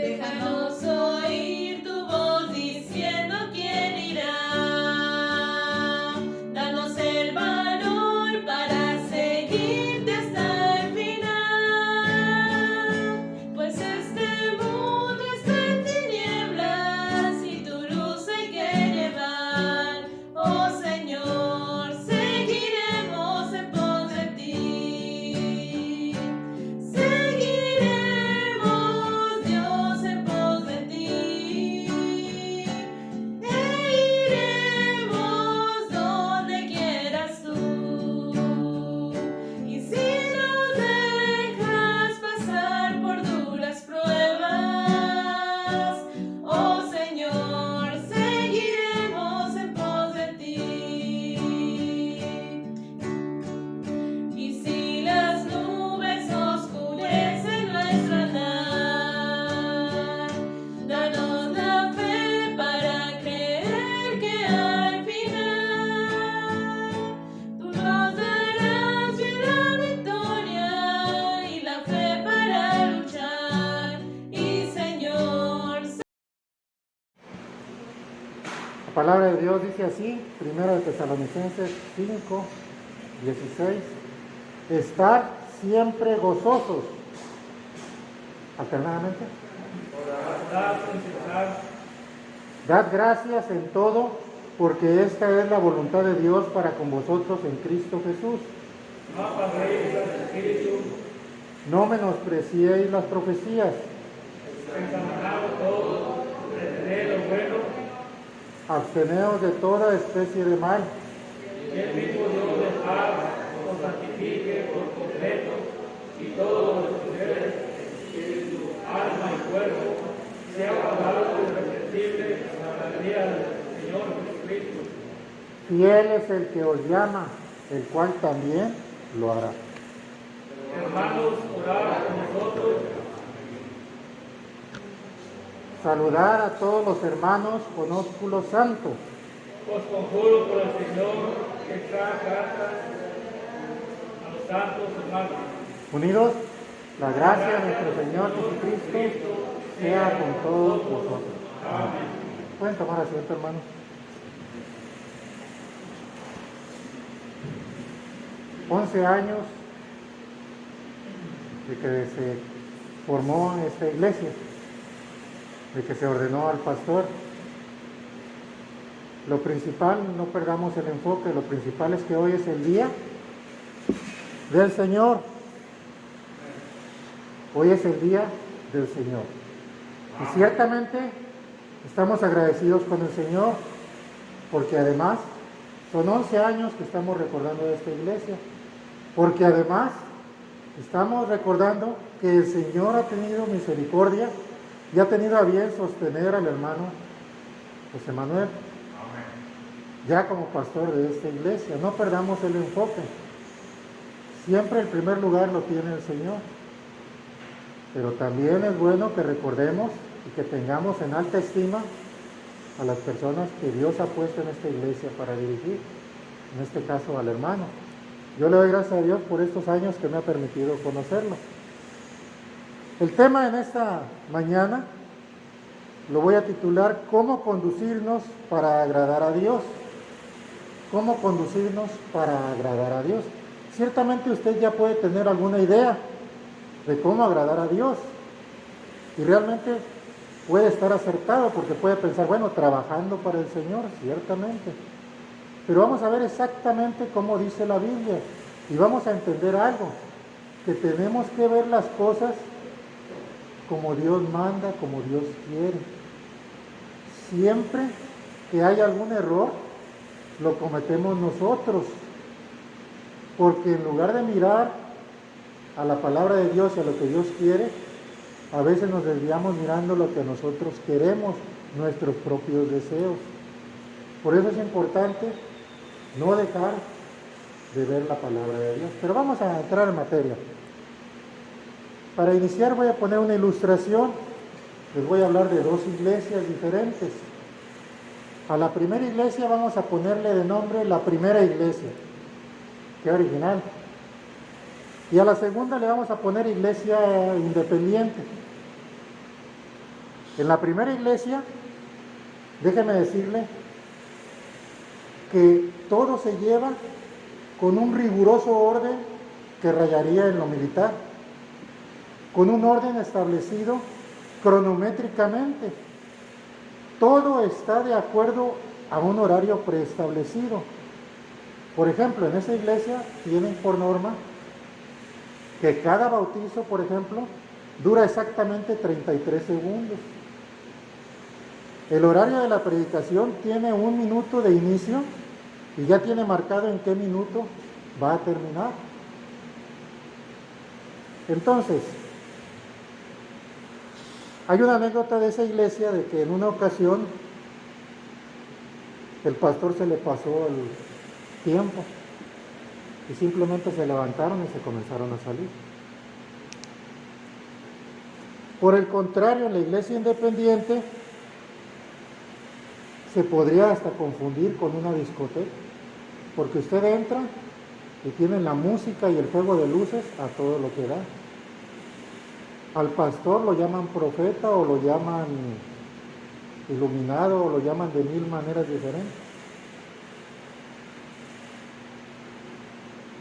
Déjanos oír tu voz diciendo quién irá. Danos el valor para seguirte hasta el final. Pues este mundo está en tinieblas y tu luz hay que llevar. Oh Señor, seguiremos en pos de ti. Seguiremos, Dios, en pos de ti. E iremos donde quieras tú. Y si nos dejas pasar por duras pruebas, oh Señor, seguiremos en pos de ti. Y si las nubes oscurecen nuestro andar, danos la fe para creer que al final tú nos darás la victoria y la fe para luchar. Y Señor, La palabra de Dios dice así, 1 Tesalonicenses 5, 16, estar siempre gozosos. Alternadamente. Dad gracias en todo, porque esta es la voluntad de Dios para con vosotros en Cristo Jesús. No menospreciéis las profecías. Absteneos de toda especie de mal. Que el mismo Dios de paz os santifique por completo y todo lo que ustedes, espíritu, alma y cuerpo, sea guardado irreprensible a la galería del Señor Jesucristo. Fiel es el que os llama, el cual también lo hará. Hermanos, orad con nosotros. Saludar a todos los hermanos con ósculo santo. Os conjuro por el Señor que esta carta a los santos hermanos. Unidos, la gracia de nuestro Señor Jesucristo sea con todos vosotros. Amén. Pueden tomar asiento, hermanos. Once años de que se formó esta iglesia, de que se ordenó al pastor. Lo principal, no perdamos el enfoque, lo principal es que hoy es el día del Señor. Hoy es el día del Señor. Y ciertamente estamos agradecidos con el Señor, porque además son 11 años que estamos recordando de esta iglesia, porque además estamos recordando que el Señor ha tenido misericordia y ha tenido a bien sostener al hermano José Manuel, ya como pastor de esta iglesia. No perdamos el enfoque. Siempre el primer lugar lo tiene el Señor. Pero también es bueno que recordemos y que tengamos en alta estima a las personas que Dios ha puesto en esta iglesia para dirigir, en este caso al hermano. Yo le doy gracias a Dios por estos años que me ha permitido conocerlo. El tema en esta mañana lo voy a titular ¿Cómo conducirnos para agradar a Dios? ¿Cómo conducirnos para agradar a Dios? Ciertamente usted ya puede tener alguna idea de cómo agradar a Dios. Y realmente puede estar acertado porque puede pensar, bueno, trabajando para el Señor, ciertamente. Pero vamos a ver exactamente cómo dice la Biblia y vamos a entender algo, que tenemos que ver las cosas como Dios manda, como Dios quiere. Siempre que hay algún error, lo cometemos nosotros, porque en lugar de mirar a la palabra de Dios y a lo que Dios quiere, a veces nos desviamos mirando lo que nosotros queremos, nuestros propios deseos. Por eso es importante no dejar de ver la palabra de Dios. Pero vamos a entrar en materia. Para iniciar voy a poner una ilustración. Les voy a hablar de dos iglesias diferentes. A la primera iglesia vamos a ponerle de nombre la primera iglesia. Qué original. Y a la segunda le vamos a poner iglesia independiente. En la primera iglesia, déjeme decirle que todo se lleva con un riguroso orden que rayaría en lo militar, con un orden establecido cronométricamente. Todo está de acuerdo a un horario preestablecido. Por ejemplo, en esa iglesia tienen por norma que cada bautizo, por ejemplo, dura exactamente 33 segundos. El horario de la predicación tiene 1 minuto de inicio y ya tiene marcado en qué minuto va a terminar. Entonces, hay una anécdota de esa iglesia de que en una ocasión el pastor se le pasó el tiempo y simplemente se levantaron y se comenzaron a salir. Por el contrario, en la iglesia independiente se podría hasta confundir con una discoteca, porque usted entra y tienen la música y el juego de luces a todo lo que da. Al pastor lo llaman profeta o lo llaman iluminado o lo llaman de 1000 maneras diferentes.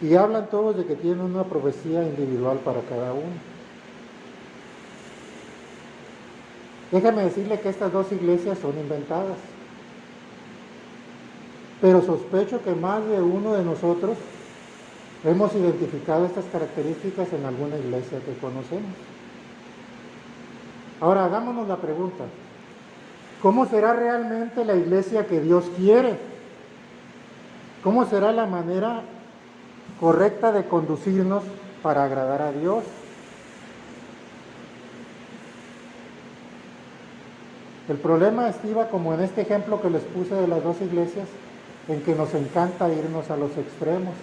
Y hablan todos de que tienen una profecía individual para cada uno. Déjame decirle que estas dos iglesias son inventadas. Pero sospecho que más de uno de nosotros hemos identificado estas características en alguna iglesia que conocemos. Ahora hagámonos la pregunta, ¿cómo será realmente la iglesia que Dios quiere? ¿Cómo será la manera correcta de conducirnos para agradar a Dios? El problema estriba, como en este ejemplo que les puse de las dos iglesias, en que nos encanta irnos a los extremos.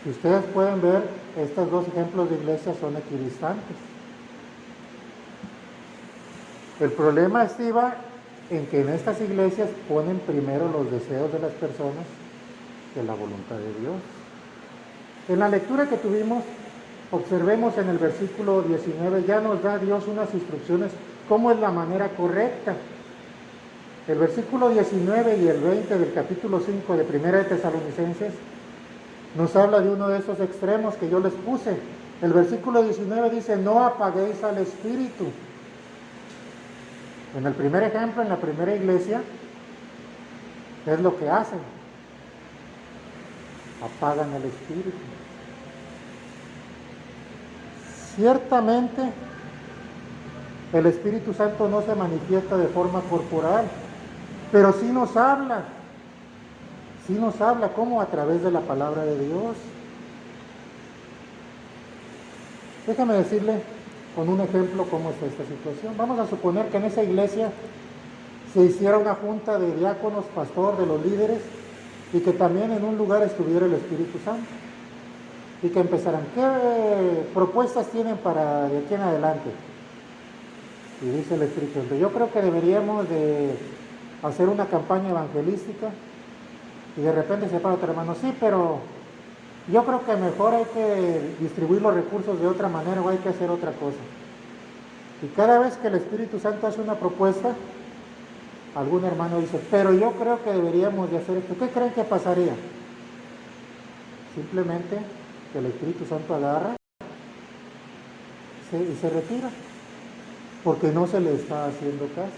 Si ustedes pueden ver, estos dos ejemplos de iglesias son equidistantes. El problema estriba en que en estas iglesias ponen primero los deseos de las personas que la voluntad de Dios. En la lectura que tuvimos, observemos en el versículo 19, ya nos da Dios unas instrucciones, cómo es la manera correcta. El versículo 19 y el 20 del capítulo 5 de Primera de Tesalonicenses nos habla de uno de esos extremos que yo les puse. El versículo 19 dice, no apaguéis al Espíritu. En el primer ejemplo, en la primera iglesia, es lo que hacen. Apagan el Espíritu. Ciertamente, el Espíritu Santo no se manifiesta de forma corporal, pero sí nos habla. Sí nos habla, ¿cómo? A través de la palabra de Dios. Déjame decirle con un ejemplo cómo está esta situación. Vamos a suponer que en esa iglesia se hiciera una junta de diáconos, pastor, de los líderes, y que también en un lugar estuviera el Espíritu Santo. Y que empezaran, ¿qué propuestas tienen para de aquí en adelante? Y dice el Espíritu Santo, yo creo que deberíamos de hacer una campaña evangelística. Y de repente se para otro hermano, sí, pero yo creo que mejor hay que distribuir los recursos de otra manera o hay que hacer otra cosa. Y cada vez que el Espíritu Santo hace una propuesta, algún hermano dice, pero yo creo que deberíamos de hacer esto. ¿Qué creen que pasaría? Simplemente que el Espíritu Santo agarra y se retira, porque no se le está haciendo caso.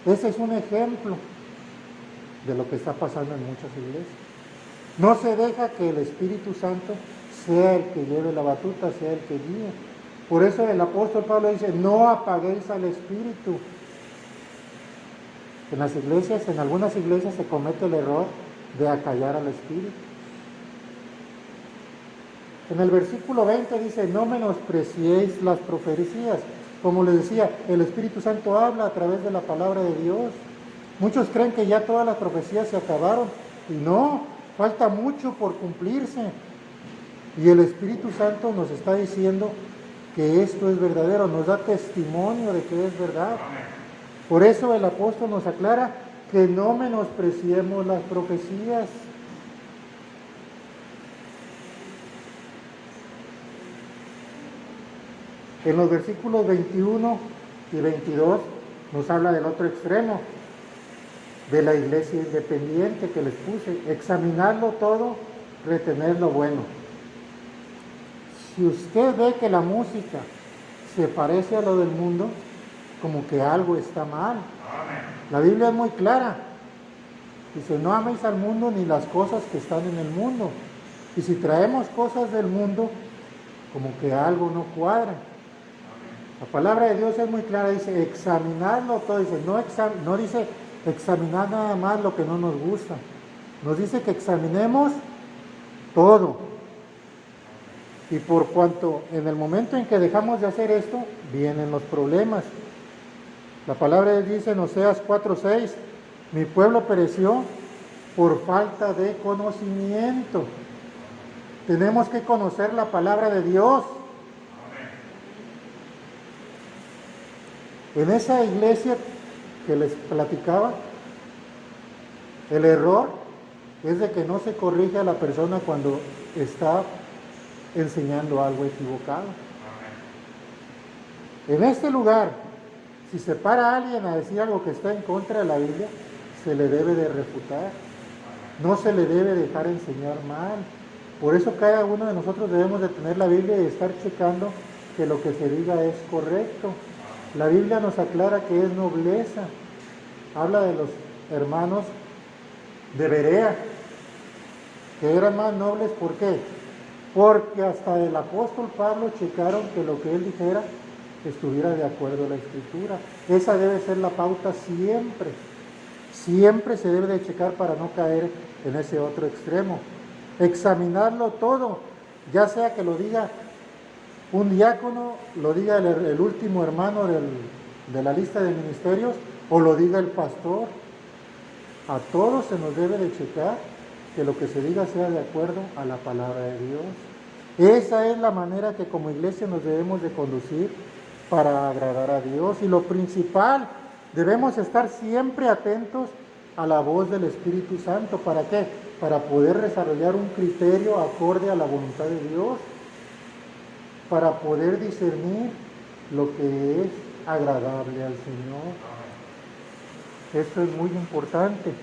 Ese es un ejemplo de lo que está pasando en muchas iglesias. No se deja que el Espíritu Santo sea el que lleve la batuta, sea el que guíe. Por eso el apóstol Pablo dice, no apaguéis al Espíritu. En las iglesias, en algunas iglesias se comete el error de acallar al Espíritu. En el versículo 20 dice, no menospreciéis las profecías. Como les decía, el Espíritu Santo habla a través de la palabra de Dios. Muchos creen que ya todas las profecías se acabaron, y no, falta mucho por cumplirse. Y el Espíritu Santo nos está diciendo que esto es verdadero, nos da testimonio de que es verdad. Por eso el apóstol nos aclara que no menospreciemos las profecías. En los versículos 21 y 22 nos habla del otro extremo, de la iglesia independiente que les puse. Examinarlo todo, retener lo bueno. Si usted ve que la música se parece a lo del mundo, como que algo está mal. La Biblia es muy clara. Dice, no améis al mundo ni las cosas que están en el mundo. Y si traemos cosas del mundo, como que algo no cuadra. La palabra de Dios es muy clara, dice, examinarlo todo. Dice, no dice examinar nada más lo que no nos gusta. Nos dice que examinemos todo. Y por cuanto en el momento en que dejamos de hacer esto, vienen los problemas. La palabra de Dios dice en Oseas 4:6, mi pueblo pereció por falta de conocimiento. Tenemos que conocer la palabra de Dios. En esa iglesia que les platicaba, el error es de que no se corrige a la persona cuando está enseñando algo equivocado. En este lugar, si se para a alguien a decir algo que está en contra de la Biblia, se le debe de refutar. No se le debe dejar enseñar mal. Por eso cada uno de nosotros debemos de tener la Biblia y estar checando que lo que se diga es correcto. La Biblia nos aclara que es nobleza. Habla de los hermanos de Berea, que eran más nobles. ¿Por qué? Porque hasta el apóstol Pablo checaron que lo que él dijera estuviera de acuerdo a la Escritura. Esa debe ser la pauta siempre. Siempre se debe de checar para no caer en ese otro extremo. Examinarlo todo, ya sea que lo diga un diácono, lo diga el último hermano de la lista de ministerios, o lo diga el pastor. A todos se nos debe de checar que lo que se diga sea de acuerdo a la palabra de Dios. Esa es la manera que como iglesia nos debemos de conducir para agradar a Dios. Y lo principal, debemos estar siempre atentos a la voz del Espíritu Santo. ¿Para qué? Para poder desarrollar un criterio acorde a la voluntad de Dios, para poder discernir lo que es agradable al Señor. Esto es muy importante.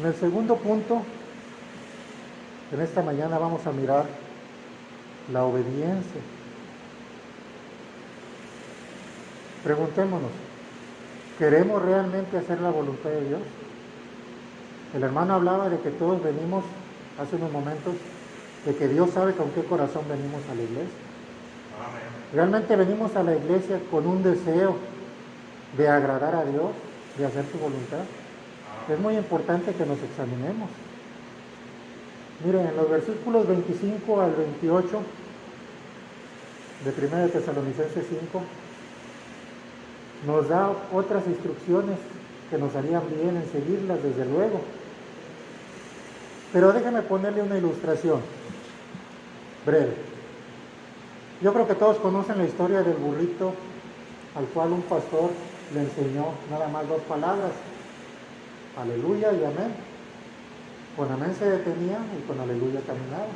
En el segundo punto, en esta mañana vamos a mirar la obediencia. Preguntémonos, ¿queremos realmente hacer la voluntad de Dios? El hermano hablaba de que todos venimos, hace unos momentos, de que Dios sabe con qué corazón venimos a la iglesia. ¿Realmente venimos a la iglesia con un deseo de agradar a Dios, de hacer su voluntad? Es muy importante que nos examinemos. Miren, en los versículos 25 al 28 de 1 de Tesalonicenses 5, nos da otras instrucciones que nos harían bien en seguirlas, desde luego. Pero déjenme ponerle una ilustración breve. Yo creo que todos conocen la historia del burrito al cual un pastor le enseñó nada más 2 palabras: aleluya y amén. Con amén se detenía y con aleluya caminaba.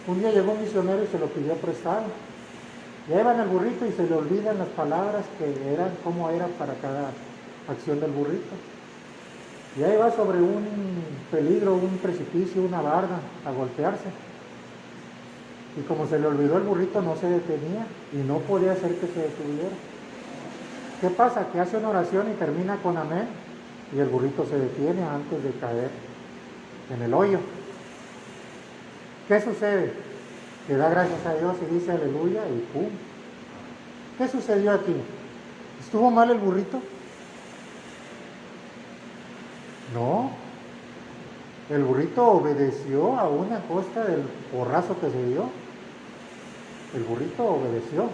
Un día llegó un misionero y se lo pidió prestado. Ya iba en el burrito y se le olvidan las palabras que eran, cómo era para cada acción del burrito. Y ahí va sobre un peligro, un precipicio, una barda, a golpearse. Y como se le olvidó el burrito, no se detenía y no podía hacer que se detuviera. ¿Qué pasa? Que hace una oración y termina con amén, y el burrito se detiene antes de caer en el hoyo. ¿Qué sucede? Que da gracias a Dios y dice aleluya y ¡pum! ¿Qué sucedió aquí? ¿Estuvo mal el burrito? No. El burrito obedeció a una costa del porrazo que se dio. El burrito obedeció.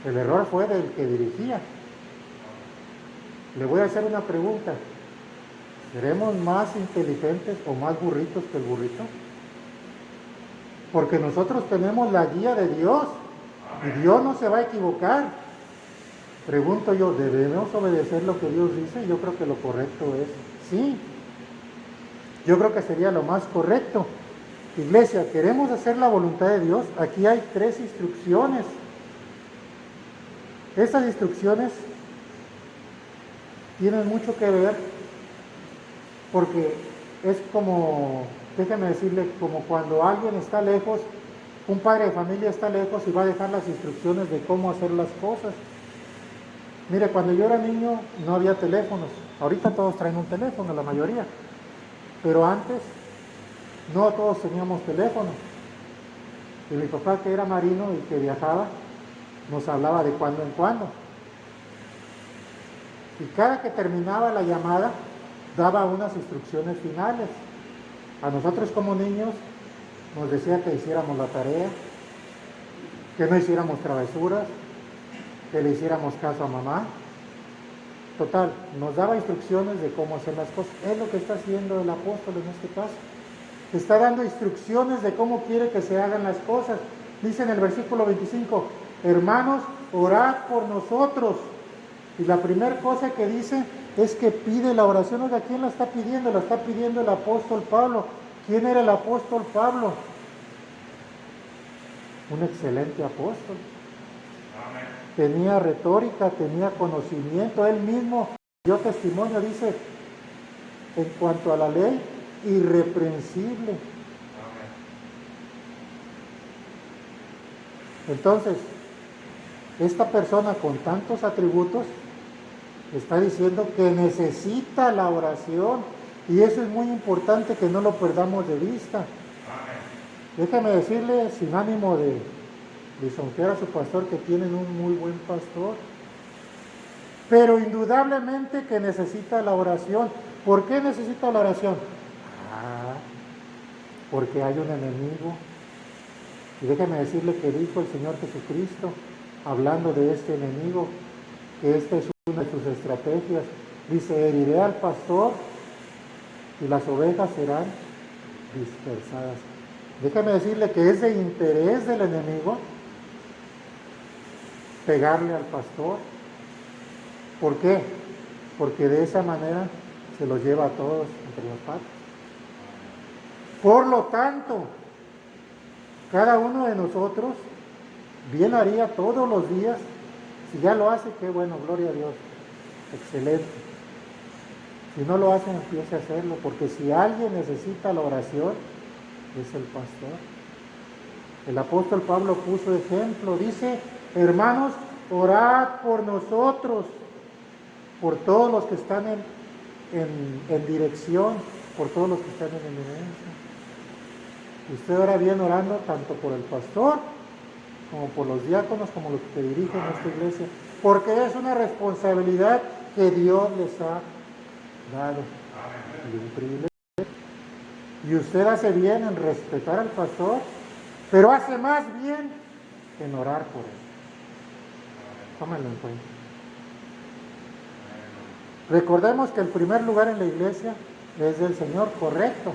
El error fue del que dirigía. Le voy a hacer una pregunta. ¿Seremos más inteligentes o más burritos que el burrito? Porque nosotros tenemos la guía de Dios y Dios no se va a equivocar. Pregunto yo, ¿debemos obedecer lo que Dios dice? Yo creo que lo correcto es sí. Yo creo que sería lo más correcto. Iglesia, queremos hacer la voluntad de Dios. Aquí hay 3 instrucciones. Estas instrucciones tienen mucho que ver porque es como, déjame decirle, como cuando alguien está lejos, un padre de familia está lejos y va a dejar las instrucciones de cómo hacer las cosas. Mire, cuando yo era niño no había teléfonos. Ahorita todos traen un teléfono, la mayoría. Pero antes no todos teníamos teléfono. Y mi papá, que era marino y que viajaba, nos hablaba de cuando en cuando. Y cada que terminaba la llamada, daba unas instrucciones finales. A nosotros como niños nos decía que hiciéramos la tarea, que no hiciéramos travesuras, que le hiciéramos caso a mamá. Total, nos daba instrucciones de cómo hacer las cosas. Es lo que está haciendo el apóstol en este caso. Está dando instrucciones de cómo quiere que se hagan las cosas. Dice en el versículo 25, hermanos, orad por nosotros. Y la primera cosa que dice es que pide la oración. Oiga, ¿quién la está pidiendo? La está pidiendo el apóstol Pablo. ¿Quién era el apóstol Pablo? Un excelente apóstol. Tenía retórica, tenía conocimiento. Él mismo dio testimonio, dice, en cuanto a la ley, irreprensible. Entonces, esta persona con tantos atributos está diciendo que necesita la oración, y eso es muy importante que no lo perdamos de vista. Déjame decirle, sin ánimo de lisonjear a su pastor, que tienen un muy buen pastor, pero indudablemente que necesita la oración. ¿Por qué necesita la oración? Porque hay un enemigo. Y déjame decirle que dijo el Señor Jesucristo, hablando de este enemigo, que esta es una de sus estrategias. Dice, heriré al pastor y las ovejas serán dispersadas. Déjame decirle que es de interés del enemigo pegarle al pastor. ¿Por qué? Porque de esa manera se los lleva a todos entre las patas. Por lo tanto, cada uno de nosotros bien haría todos los días. Si ya lo hace, qué bueno, gloria a Dios, excelente. Si no lo hace, empiece a hacerlo, porque si alguien necesita la oración, es el pastor. El apóstol Pablo puso ejemplo, dice, hermanos, orad por nosotros, por todos los que están en dirección, por todos los que están en eminencia. Usted ora bien orando tanto por el pastor, como por los diáconos, como los que dirigen esta iglesia, porque es una responsabilidad que Dios les ha dado, y un privilegio. Y usted hace bien en respetar al pastor, pero hace más bien en orar por él. Tómenlo en cuenta. Recordemos que el primer lugar en la iglesia es del Señor, correcto.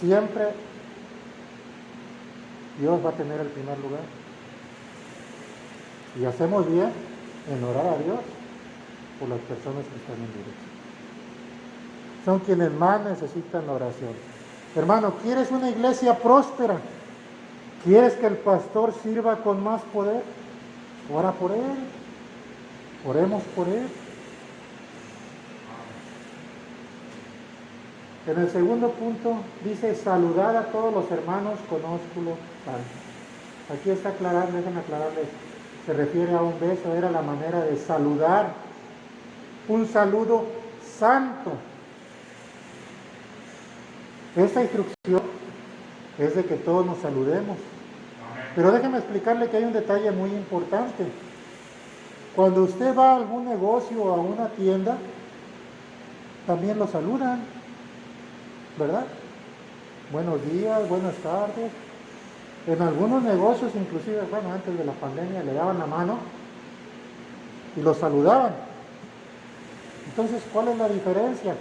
Siempre Dios va a tener el primer lugar. Y hacemos bien en orar a Dios por las personas que están en dirección. Son quienes más necesitan la oración. Hermano, ¿quieres una iglesia próspera? ¿Quieres que el pastor sirva con más poder? Ora por él. Oremos por él. En el segundo punto dice, saludad a todos los hermanos con ósculo santo. Aquí está aclarando, déjenme aclararles, se refiere a un beso, era la manera de saludar, un saludo santo. Esta instrucción es de que todos nos saludemos. Pero déjeme explicarle que hay un detalle muy importante. Cuando usted va a algún negocio o a una tienda, también lo saludan, ¿verdad? Buenos días, buenas tardes. En algunos negocios, inclusive, bueno, antes de la pandemia, le daban la mano y lo saludaban. Entonces, ¿cuál es la diferencia?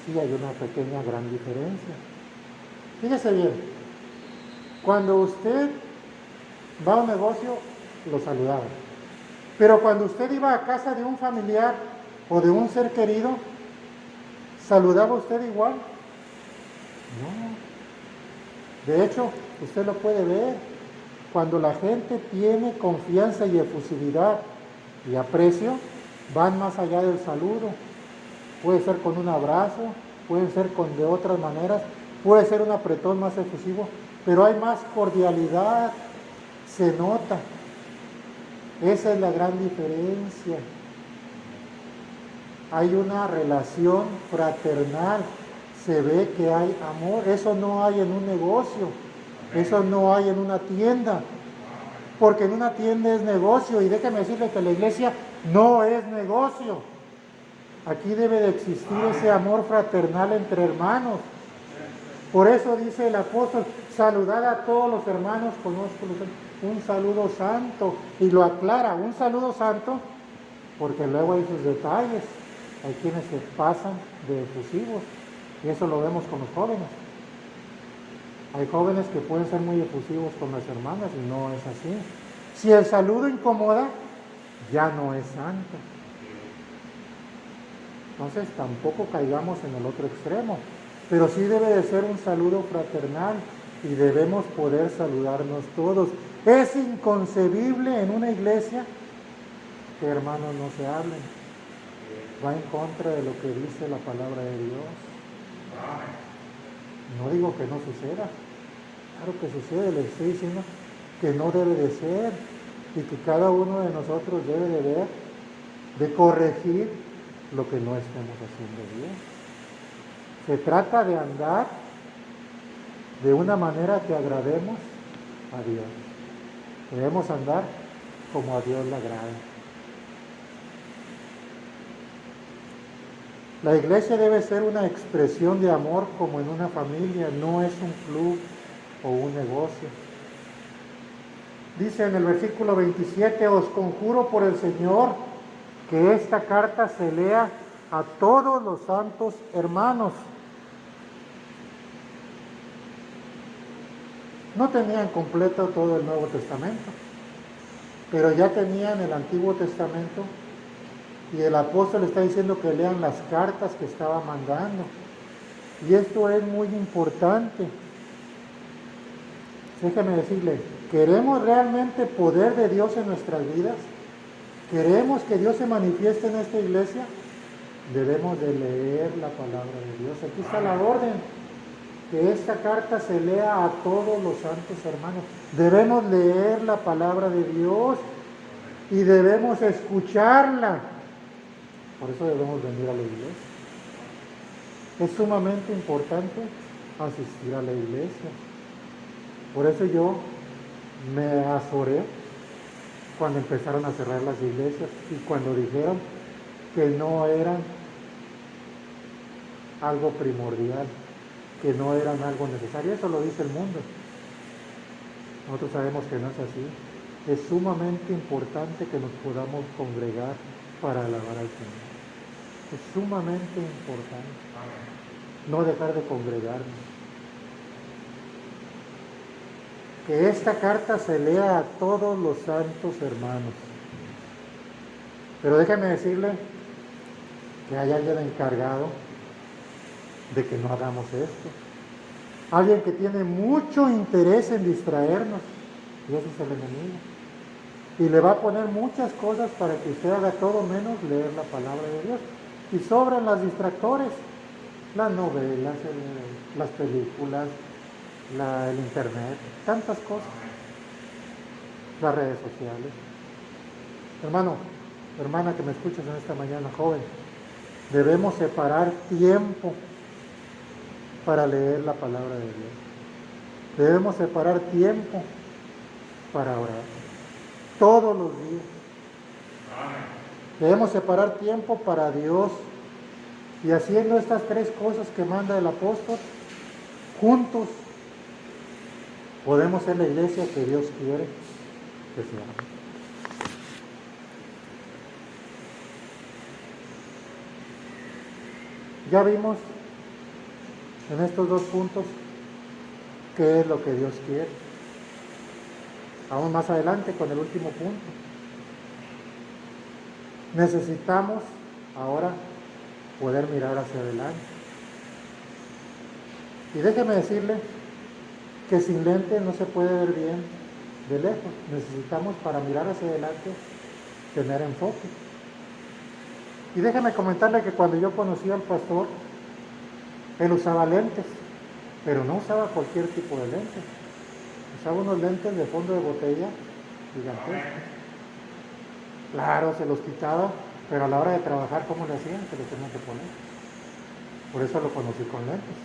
Sí, hay una pequeña, gran diferencia. Fíjese bien, cuando usted va a un negocio, lo saludaban. Pero cuando usted iba a casa de un familiar o de un ser querido, ¿saludaba usted igual? No. De hecho, usted lo puede ver. Cuando la gente tiene confianza y efusividad y aprecio, van más allá del saludo. Puede ser con un abrazo, puede ser de otras maneras, puede ser un apretón más efusivo, pero hay más cordialidad, se nota. Esa es la gran diferencia. Hay una relación fraternal, se ve que hay amor. Eso no hay en un negocio, eso no hay en una tienda, porque en una tienda es negocio, y déjeme decirle que la iglesia no es negocio. Aquí debe de existir ese amor fraternal entre hermanos. Por eso dice el apóstol, saludad a todos los hermanos con un saludo santo, y lo aclara, un saludo santo, porque luego hay sus detalles. Hay quienes se pasan de efusivos, y eso lo vemos con los jóvenes. Hay jóvenes que pueden ser muy efusivos con las hermanas, y no es así. Si el saludo incomoda, ya no es santo. Entonces tampoco caigamos en el otro extremo, pero sí debe de ser un saludo fraternal, y debemos poder saludarnos todos. Es inconcebible en una iglesia que hermanos no se hablen. Va en contra de lo que dice la palabra de Dios. No digo que no suceda, claro que sucede, le estoy diciendo que no debe de ser, y que cada uno de nosotros debe de ver, de corregir lo que no estemos haciendo bien. Se trata de andar de una manera que agrademos a Dios. Debemos andar como a Dios le agrada. La iglesia debe ser una expresión de amor como en una familia, no es un club o un negocio. Dice en el versículo 27, os conjuro por el Señor que esta carta se lea a todos los santos hermanos. No tenían completo todo el Nuevo Testamento, pero ya tenían el Antiguo Testamento, y el apóstol está diciendo que lean las cartas que estaba mandando. Y esto es muy importante. Déjeme decirle, ¿queremos realmente poder de Dios en nuestras vidas? ¿Queremos que Dios se manifieste en esta iglesia? Debemos de leer la palabra de Dios. Aquí está la orden, que esta carta se lea a todos los santos hermanos. Debemos leer la palabra de Dios y debemos escucharla. Por eso debemos venir a la iglesia. Es sumamente importante asistir a la iglesia. Por eso yo me azoré cuando empezaron a cerrar las iglesias, y cuando dijeron que no eran algo primordial, que no eran algo necesario. Eso lo dice el mundo. Nosotros sabemos que no es así. Es sumamente importante que nos podamos congregar para alabar al Señor. Es sumamente importante no dejar de congregarnos. Que esta carta se lea a todos los santos hermanos. Pero déjame decirle que hay alguien encargado de que no hagamos esto. Alguien que tiene mucho interés en distraernos, y ese es el enemigo. Y le va a poner muchas cosas para que usted haga todo menos leer la palabra de Dios. Y sobran las distractores, las novelas, las películas, el internet, tantas cosas, las redes sociales. Hermano, hermana que me escuchas en esta mañana, joven, debemos separar tiempo para leer la palabra de Dios. Debemos separar tiempo para orar todos los días. Debemos separar tiempo para Dios, y haciendo estas tres cosas que manda el apóstol, juntos podemos ser la iglesia que Dios quiere que seamos. Ya vimos en estos dos puntos qué es lo que Dios quiere. Vamos más adelante con el último punto. Necesitamos ahora poder mirar hacia adelante. Y déjeme decirle que sin lentes no se puede ver bien de lejos. Necesitamos, para mirar hacia adelante, tener enfoque. Y déjeme comentarle que cuando yo conocí al pastor, él usaba lentes, pero no usaba cualquier tipo de lentes. Usaba unos lentes de fondo de botella gigantescos. Claro, se los quitaba, pero a la hora de trabajar, ¿cómo le hacían? Se los tenían que poner. Por eso lo conocí con lentes.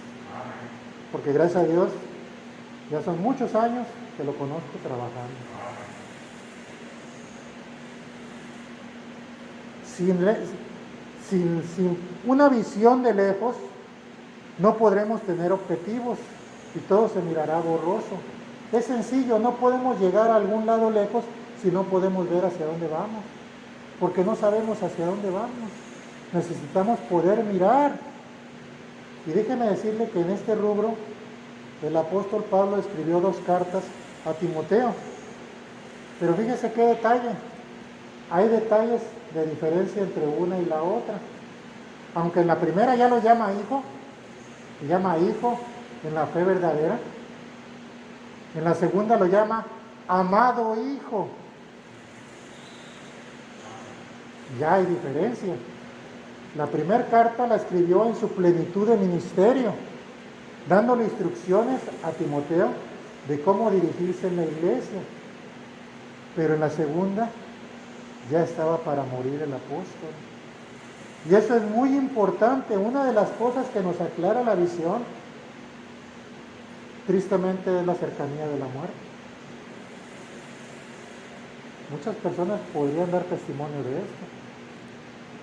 Porque gracias a Dios, ya son muchos años que lo conozco trabajando. Sin una visión de lejos, no podremos tener objetivos y todo se mirará borroso. Es sencillo, no podemos llegar a algún lado lejos si no podemos ver hacia dónde vamos, porque no sabemos hacia dónde vamos. Necesitamos poder mirar. Y déjeme decirle que en este rubro el apóstol Pablo escribió 2 cartas a Timoteo. Pero fíjese qué detalle. Hay detalles de diferencia entre una y la otra. Aunque en la primera ya lo llama hijo en la fe verdadera. En la segunda lo llama amado hijo. Ya hay diferencia. La primera carta la escribió en su plenitud de ministerio, dándole instrucciones a Timoteo de cómo dirigirse en la iglesia. Pero en la segunda ya estaba para morir el apóstol. Y eso es muy importante. Una de las cosas que nos aclara la visión, tristemente, es la cercanía de la muerte. Muchas personas podrían dar testimonio de esto.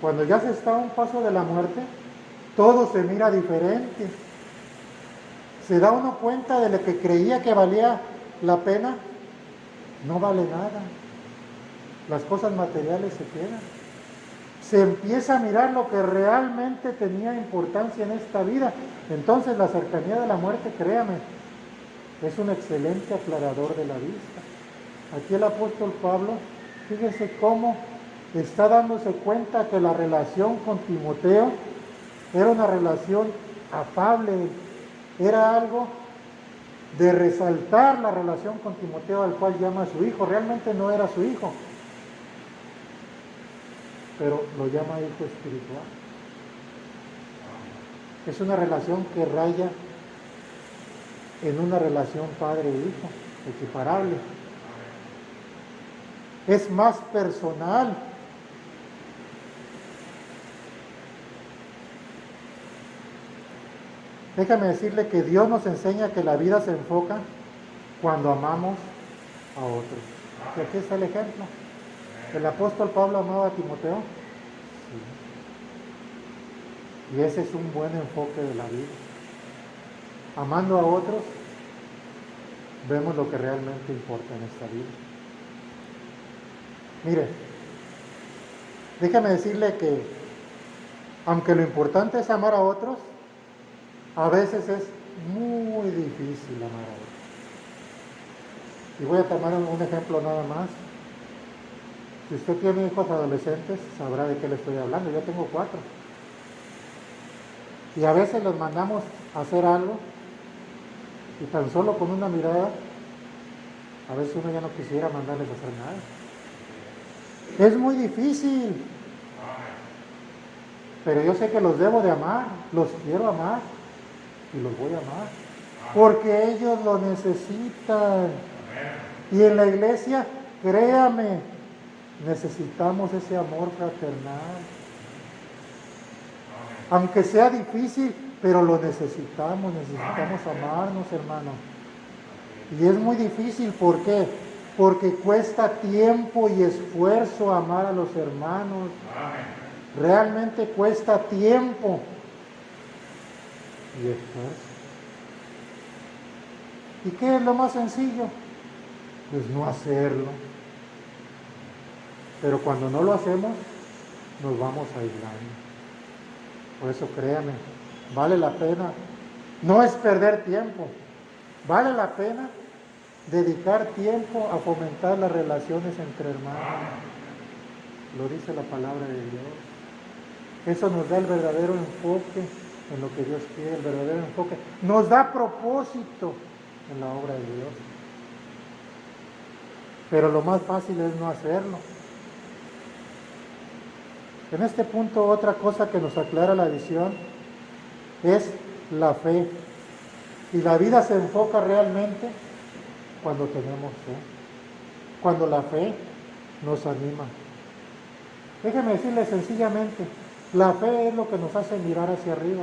Cuando ya se está a un paso de la muerte, todo se mira diferente. Se da uno cuenta de lo que creía que valía la pena, no vale nada. Las cosas materiales se quedan. Se empieza a mirar lo que realmente tenía importancia en esta vida. Entonces la cercanía de la muerte, créame, es un excelente aclarador de la vista. Aquí el apóstol Pablo, fíjese cómo está dándose cuenta que la relación con Timoteo era una relación afable, era algo de resaltar la relación con Timoteo, al cual llama a su hijo. Realmente no era su hijo, pero lo llama hijo espiritual. Es una relación que raya en una relación padre-hijo, equiparable. Es más personal. Déjame decirle que Dios nos enseña que la vida se enfoca cuando amamos a otros. Y aquí está el ejemplo. ¿El apóstol Pablo amaba a Timoteo? Sí. Y ese es un buen enfoque de la vida. Amando a otros, vemos lo que realmente importa en esta vida. Mire, déjame decirle que, aunque lo importante es amar a otros, a veces es muy difícil amar a otros. Y voy a tomar un ejemplo nada más. Si usted tiene hijos adolescentes, sabrá de qué le estoy hablando. Yo tengo 4. Y a veces los mandamos a hacer algo y tan solo con una mirada, a veces uno ya no quisiera mandarles a hacer nada. Es muy difícil. Pero yo sé que los debo de amar, los quiero amar y los voy a amar. Porque ellos lo necesitan. Y en la iglesia, créame, necesitamos ese amor fraternal. Aunque sea difícil, pero lo necesitamos amarnos, hermano. Y es muy difícil, ¿por qué? Porque cuesta tiempo y esfuerzo amar a los hermanos. Realmente cuesta tiempo y esfuerzo. ¿Y qué es lo más sencillo? Pues no hacerlo. Pero cuando no lo hacemos, nos vamos aislando. Por eso créame, vale la pena. No es perder tiempo. Vale la pena dedicar tiempo a fomentar las relaciones entre hermanos. Lo dice la palabra de Dios. Eso nos da el verdadero enfoque en lo que Dios quiere, el verdadero enfoque. Nos da propósito en la obra de Dios. Pero lo más fácil es no hacerlo. En este punto, otra cosa que nos aclara la visión es la fe. Y la vida se enfoca realmente cuando tenemos fe, cuando la fe nos anima. Déjeme decirle sencillamente, la fe es lo que nos hace mirar hacia arriba.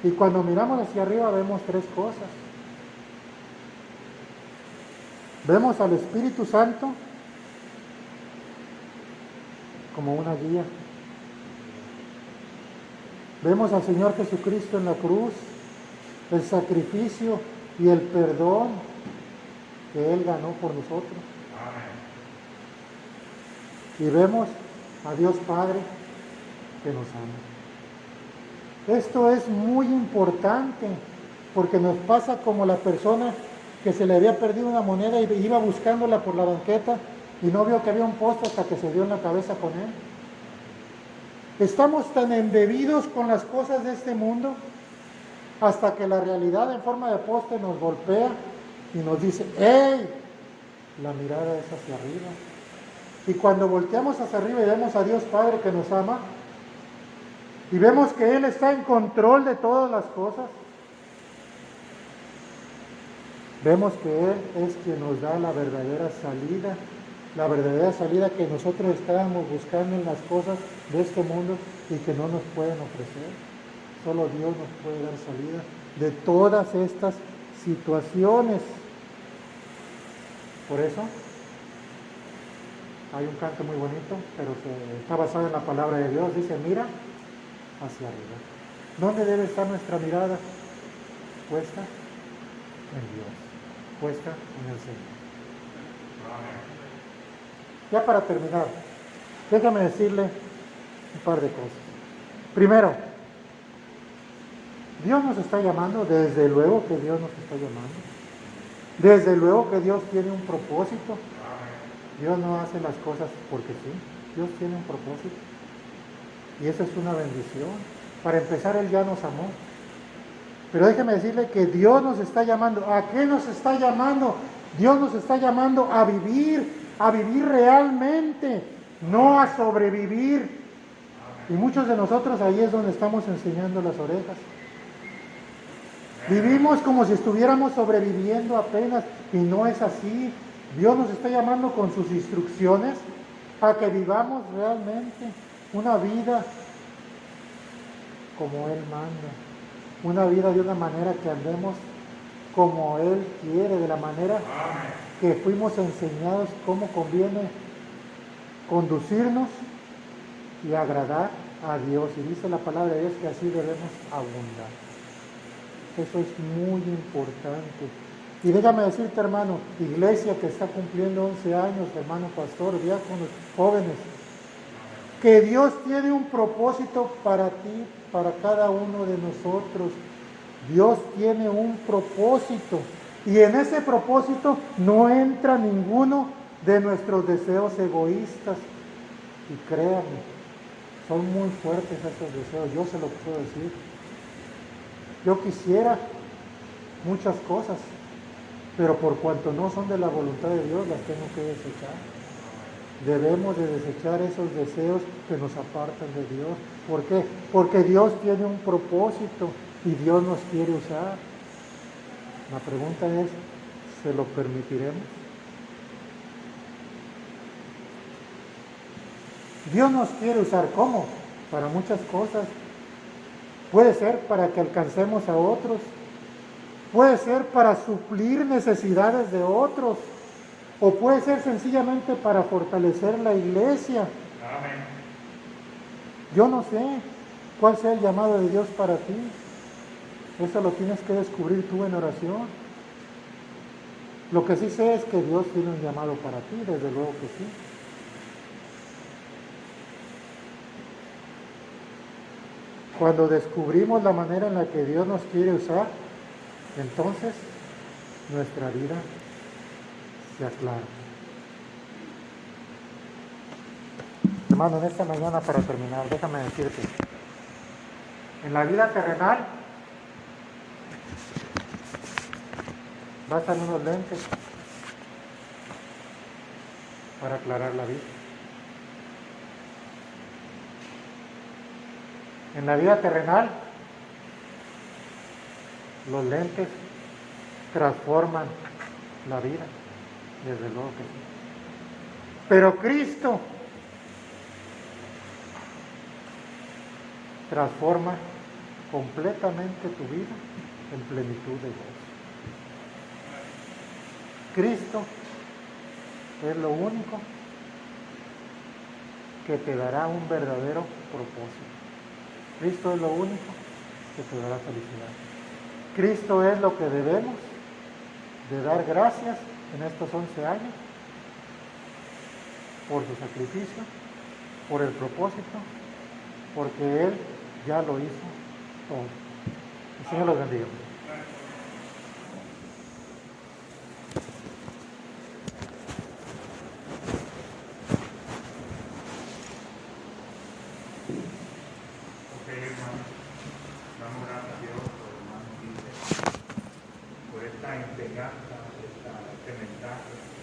Y cuando miramos hacia arriba vemos tres cosas. Vemos al Espíritu Santo como una guía. Vemos al Señor Jesucristo en la cruz, el sacrificio y el perdón que Él ganó por nosotros. Y vemos a Dios Padre que nos ama. Esto es muy importante porque nos pasa como la persona que se le había perdido una moneda y iba buscándola por la banqueta y no vio que había un poste hasta que se dio en la cabeza con él. Estamos tan embebidos con las cosas de este mundo hasta que la realidad en forma de poste nos golpea y nos dice, ¡hey! La mirada es hacia arriba. Y cuando volteamos hacia arriba y vemos a Dios Padre que nos ama y vemos que Él está en control de todas las cosas, vemos que Él es quien nos da la verdadera salida que nosotros estábamos buscando en las cosas de este mundo y que no nos pueden ofrecer. Solo Dios nos puede dar salida de todas estas situaciones. Por eso hay un canto muy bonito, pero está basado en la palabra de Dios. Dice, mira hacia arriba. ¿Dónde debe estar nuestra mirada? Puesta en Dios, puesta en el Señor. Ya para terminar, déjame decirle un par de cosas. Primero, Dios nos está llamando, desde luego que Dios nos está llamando. Desde luego que Dios tiene un propósito. Dios no hace las cosas porque sí. Dios tiene un propósito. Y eso es una bendición. Para empezar, Él ya nos amó. Pero déjeme decirle que Dios nos está llamando. ¿A qué nos está llamando? Dios nos está llamando a vivir realmente, no a sobrevivir. Y muchos de nosotros ahí es donde estamos enseñando las orejas. Vivimos como si estuviéramos sobreviviendo apenas y no es así. Dios nos está llamando con sus instrucciones a que vivamos realmente una vida como Él manda, una vida de una manera que andemos como Él quiere, de la manera que fuimos enseñados cómo conviene conducirnos y agradar a Dios. Y dice la palabra de Dios que así debemos abundar. Eso es muy importante. Y déjame decirte, hermano, iglesia que está cumpliendo 11 años, hermano pastor, diáconos, jóvenes, que Dios tiene un propósito para ti, para cada uno de nosotros. Dios tiene un propósito. Y en ese propósito no entra ninguno de nuestros deseos egoístas. Y créanme, son muy fuertes esos deseos, yo se lo puedo decir. Yo quisiera muchas cosas, pero por cuanto no son de la voluntad de Dios, las tengo que desechar. Debemos de desechar esos deseos que nos apartan de Dios. ¿Por qué? Porque Dios tiene un propósito y Dios nos quiere usar. La pregunta es, ¿se lo permitiremos? Dios nos quiere usar, ¿cómo? Para muchas cosas. Puede ser para que alcancemos a otros. Puede ser para suplir necesidades de otros. O puede ser sencillamente para fortalecer la iglesia. Amén. Yo no sé cuál sea el llamado de Dios para ti. Eso lo tienes que descubrir tú en oración. Lo que sí sé es que Dios tiene un llamado para ti, desde luego que sí. Cuando descubrimos la manera en la que Dios nos quiere usar, entonces nuestra vida se aclara. Hermano, en esta mañana, para terminar, déjame decirte, En la vida terrenal bastan unos lentes para aclarar la vista. En la vida terrenal, los lentes transforman la vida, desde luego que sí. Pero Cristo transforma completamente tu vida en plenitud de gozo. Cristo es lo único que te dará un verdadero propósito. Cristo es lo único que te dará felicidad. Cristo es lo que debemos de dar gracias en estos 11 años por su sacrificio, por el propósito, porque Él ya lo hizo todo. El Señor los bendiga. Ok, hermanos, damos gracias a Dios por el hermano Guille, por esta enseñanza, este mensaje.